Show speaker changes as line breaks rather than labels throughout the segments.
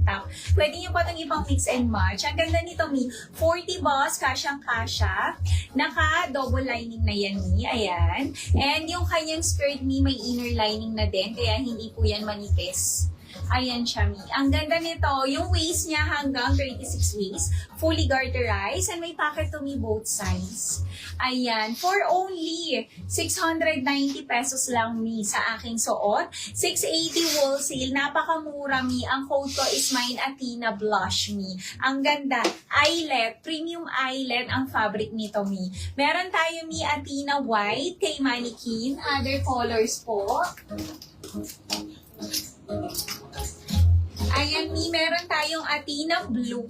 top. Pwede nyo pa itong ibang mix and match. Ang ganda nito, Mi. 40 boss, kasyang-kasya. Naka-double lining na yan, Mi. Ayan. And yung kanyang skirt, Mi, may inner lining na din. Kaya hindi po yan manipis. Ayan siya, Mi. Ang ganda nito, yung waist niya hanggang 36 waist. Fully garterized. And may pocket to, Mi, both sides. Ayan. For only 690 pesos lang, Mi, sa aking suot. 680 wholesale. Napakamura, Mi. Ang code ko is Mine Athena Blush, Mi. Ang ganda. Eyelet. Premium eyelet ang fabric nito, Mi. Meron tayo, Mi, Athena White kay Mannequin. Other colors po. Ayan, Mi, meron tayong Athena Blue,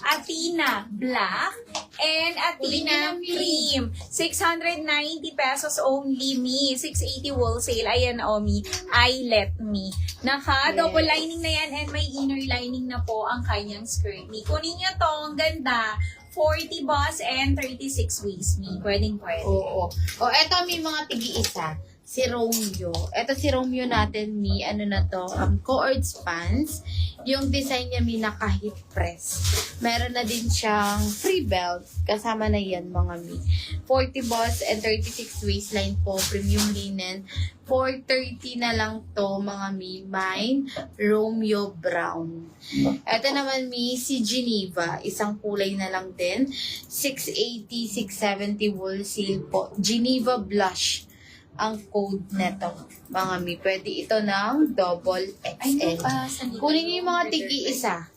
Athena Black, and Athena Cream. 690 pesos only, Mi. 680 wholesale. Ayan, o, Mi. Eyelet, Mi. Naka-double lining na yan and may inner lining na po ang kanyang skirt, Mi. Kunin nyo to. Ang ganda. 40 boss and 36 waist, Mi. Pwedeng pwede.
Oo. O, eto, may mga tigi-isa. Si Romeo. Ito si Romeo natin, Mi. Ano na to? Co-ords pants. Yung design niya, Mi, naka-hip press. Meron na din siyang free belt. Kasama na yan, mga Mi. 40 boss and 36 waistline po. Premium linen. 430 na lang to, mga Mi. Mine, Romeo Brown. Ito naman, Mi, si Geneva. Isang kulay na lang din. 680, 670 wholesale po. Geneva Blush ang code neto, mga Mi. Pwede ito ng double XL. Kunin niyo yung mga tigi-isa.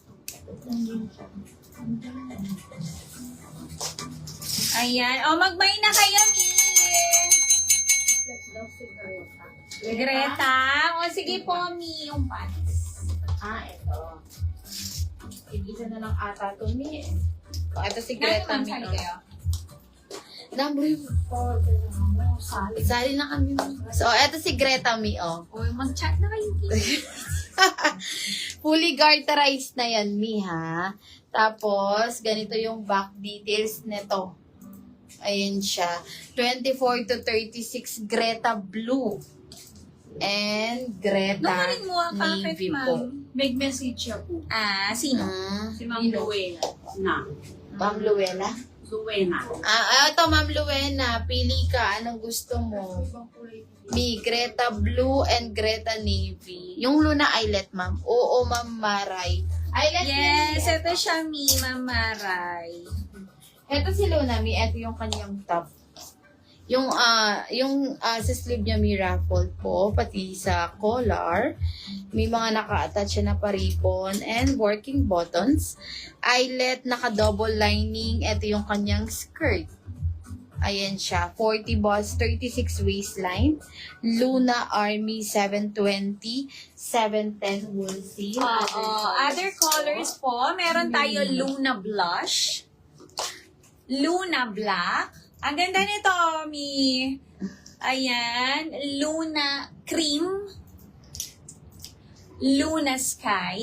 Ayan. O, mag-buy na kayo, Mi. Greta. O, sige po, Mi. Yung pants.
Ito. Tigi-isa na lang ata ito, Mi. O, ito si Greta, Mi.
Sali kayo.
Number 4. Sali na kami. So, ito si Greta, Mi.
O, mag-chat na kayo.
Fully garterized na yan, Mi, ha? Tapos, ganito yung back details nito. Ayan siya. 24 to 36 Greta Blue. And Greta
Nukunin mo ang packet,
Navy po.
ma'am.
May message ako.
Sino?
Si Ma'am Luella.
Ma'am Luella?
Luella.
Ito, Ma'am Luella. Pili ka. Anong gusto mo? Mi, Greta Blue and Greta Navy. Yung Luna Eyelet, Ma'am. Oo, Ma'am Maray. Eyelet
Yes,
yan,
ito siya, Mi. Mamaray.
Ito si Luna, Mi. Ito yung kanyang top. Yung sa sleeve niya may raffle po, pati sa collar. May mga naka-attach siya na pa-ribbon and working buttons. Eyelet, naka-double lining. Ito yung kanyang skirt. Ayan siya. 40 boss, 36 waistline. Luna Army 720, 710 wholesale.
Other colors po, meron tayo Luna Blush, Luna Black. Ang ganda nito, Mi. Ayan. Luna Cream, Luna Sky,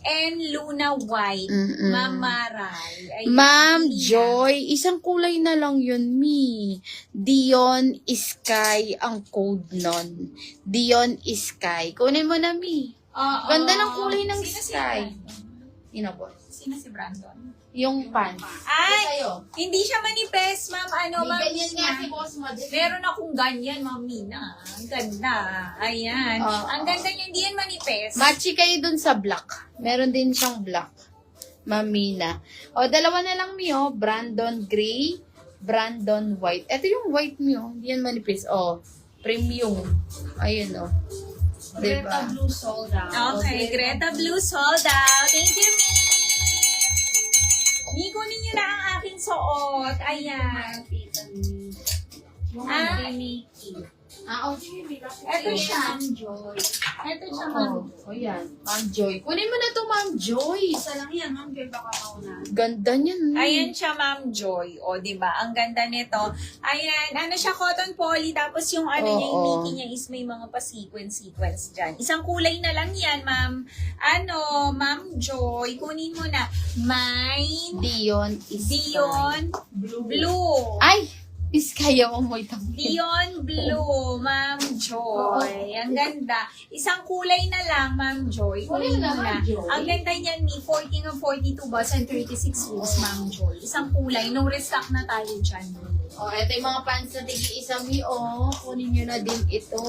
and Luna White. Mamaray. Ayan.
Ma'am
Mia.
Joy, isang kulay na lang yun, Mi. Dion Sky ang code nun. Dion Sky. Kunin mo na, Mi. Ganda ng kulay ng
Sino si
sky.
Brandon?
Sino po?
Sino si Brandon?
Yung pants.
Ay,
Sa'yo.
hindi siya manipes, ma'am. Ma'am
ganyan nga
Mina.
si Boss Model.
Meron akong ganyan, ma'am Mina. Ang ganda. Ayan. Ang ganda niya, hindi yan manipes.
Matchy kayo dun sa black. Meron din siyang black. Mamina. O, dalawa na lang, Mi, oh. Brandon Gray, Brandon White. Ito yung white, Mi, oh. Hindi yan manipis. O, premium. Ayun, oh.
Greta
Diba?
Blue sold out.
Okay, Greta Blue sold out. Thank you, Mi. Mi, kunin niyo na ang aking suot. Ayan.
Sige, bilang.
Ito siya.
Joy.
Ito siya, ma'am.
O, yan. Ma'am Joy. Kunin mo na to, Ma'am Joy.
Isa lang yan, Ma'am Joy, baka mauna.
Ganda niyan.
Ayan siya, Ma'am Joy. O, diba? Ang ganda nito. Ayan. Ano siya, cotton poly. Tapos yung ano niya, yung Mickey niya is may mga pa-sequence dyan. Isang kulay na lang yan, Ma'am. Ma'am Joy. Kunin mo na. Mine.
Dion is
Dion. Blue.
Ay! Is kaya mo ito.
Neon blue, Ma'am Joy. Ang ganda. Isang kulay na lang, Ma'am Joy.
Kulay
Kunin
na,
mo
Ma'am Joy.
Ang ganda niyan, ni 14 of 42 bus and 36 weeks, Ma'am Joy. Isang kulay. No restock na tayo dyan.
Ito yung mga pants na tig-isa mi, kunin nyo na din ito.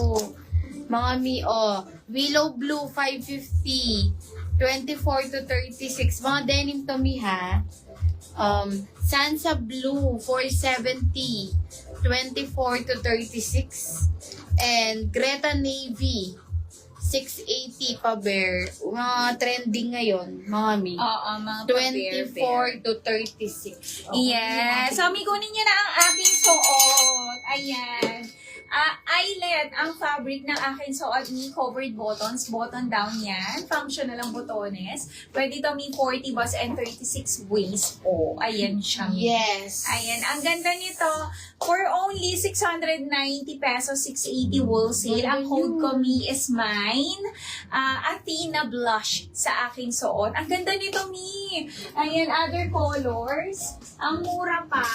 Mga mi, Willow Blue, 550. 24 to 36. Mga denim to mi, ha? Sansa Blue, 470. 24 to 36. And Greta Navy, 680 pa bear. Mga trending ngayon, mga mi.
Oo, mga pa-bear.
24 to 36.
Yes. So, may kunin nyo na ang aking suot. Ayan. Eyelet, ang fabric ng aking suot ni covered buttons. Button down yan. Functional ang botones. Pwede ito may 40 bus and 36 waist. Oh, ayan siya.
Yes.
Ayan. Ang ganda nito. For only 690 pesos, 680 wholesale. Ang code ko, Mi, is mine. Athena blush sa aking suot. Ang ganda nito, Mi. Ayan, other colors. Ang mura pa.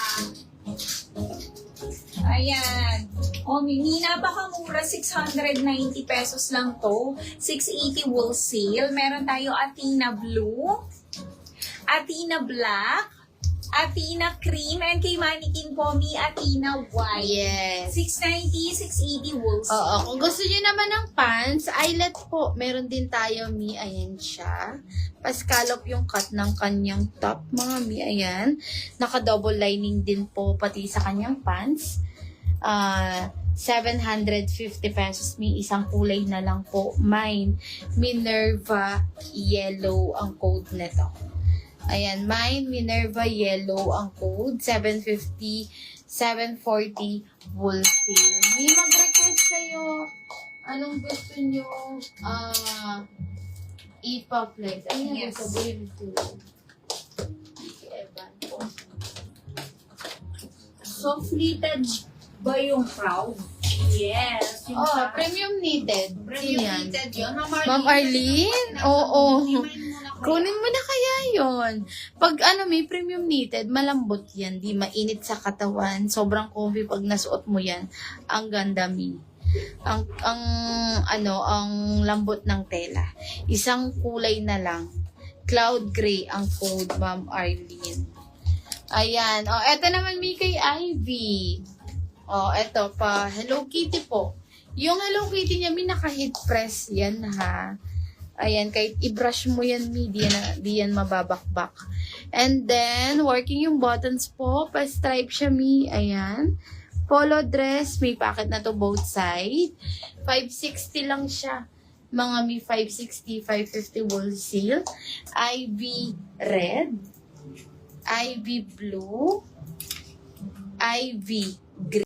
Ayan. O, Mi, napakamura. 690 pesos lang to. 680 wholesale. Meron tayo Athena blue, Athena black, Athena cream, and kay Mannequin po, Mi, Athena white.
Yes.
690, 680 wholesale.
Oo, kung gusto nyo naman ng pants, eyelet po, meron din tayo, Mi, ayan siya. Pascallop yung cut ng kanyang top, mga Mi, ayan. Naka-double lining din po, pati sa kanyang pants. 750 pesos, Mi, isang kulay na lang po. Mine, Minerva Yellow ang code nito. Ayan, mine, Minerva Yellow ang code. 750, 740 wholesale. May mag-request kayo. Anong gusto nyo ipa-flex? Ay,
Yes.
sabihin ko. Evan po.
So, fleeted ba yung crowd? Yes. Yung sa
Premium needed.
premium
Yan.
fleeted yun.
Ma'am Arlene? Oo. Kunin mo na kaya yon. Pag may premium knitted, malambot yan. Di mainit sa katawan. Sobrang comfy pag nasuot mo yan. Ang ganda, Mi. Ang lambot ng tela. Isang kulay na lang. Cloud gray ang code, Ma'am Arlene. Ayan. Eto naman, Mi, kay Ivy. Eto pa. Hello Kitty po. Yung Hello Kitty niya, Mi, naka-heat press yan, ha. Ayan, kahit i-brush mo yan, Mi, di yan mababakbak. And then, working yung buttons po. Pa-stripe siya, Mi. Ayan. Polo dress. May pocket na to both side. 560 lang siya. Mga Mi, 560, 550 wholesale. Ivy red. Ivy blue. Ivy green.